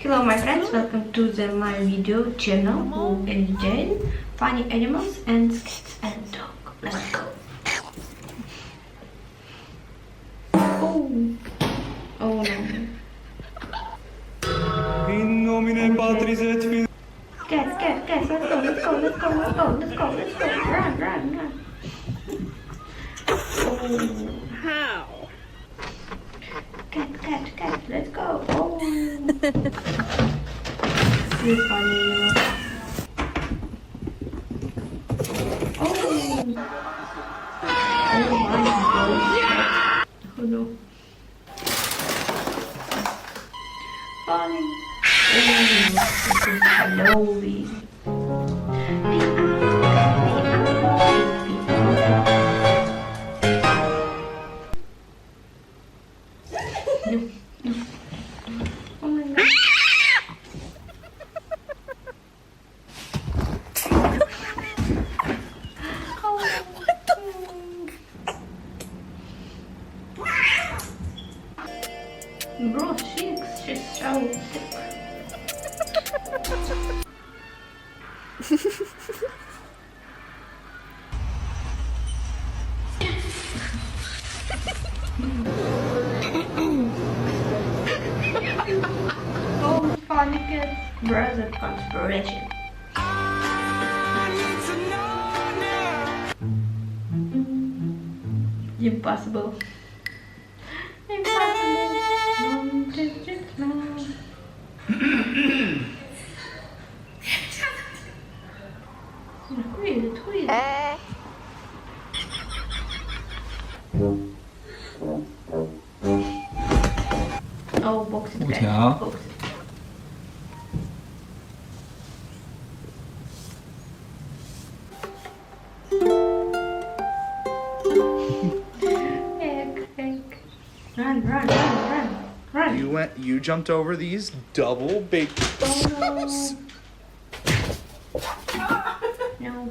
Hello my friends, welcome to my video channel who is Jane. Funny animals and skits and dog. Let's go. Oh no. In nomine Patris et Filii. Guys, let's go. Run. Oh. How? Cat, let's go. Oh. This funny animal. Oh my god. Oh no. Falling. Oh, this is Halloween. No. Oh my god. Bro, she's so sick. Oh, funny kids. Brother conspiration. Impossible. Who is it? Oh, box it back. Ja. Box it. Egg. Run. You jumped over these double big Oh no. No.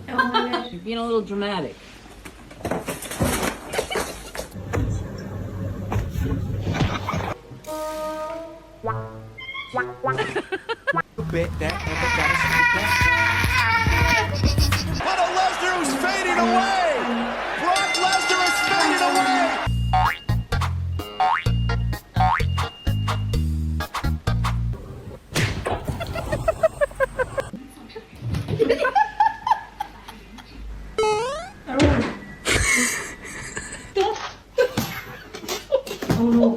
Oh my gosh. You're being a little dramatic. bit that. But Lesnar is fading away. Brock Lesnar is fading away. Oh no.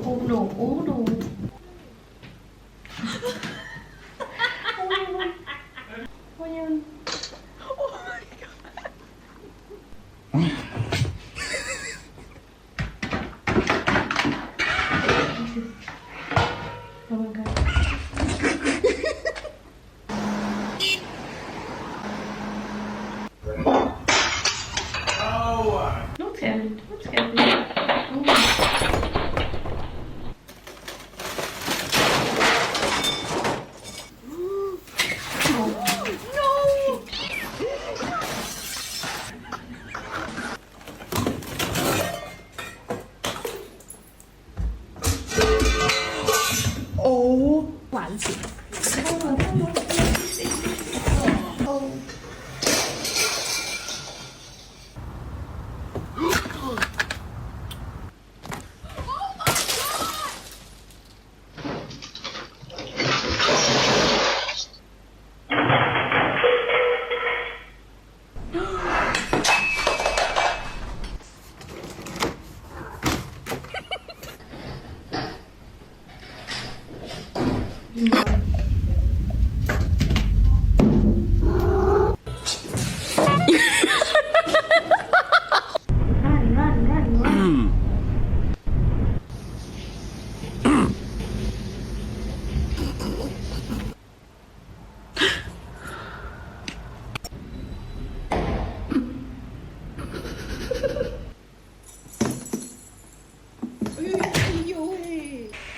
Oh my god. Not scared. Run.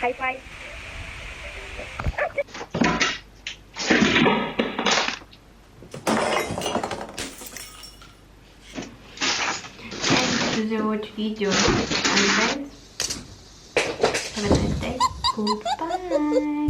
High five. Thanks to the watch video and friends. Have a nice Goodbye.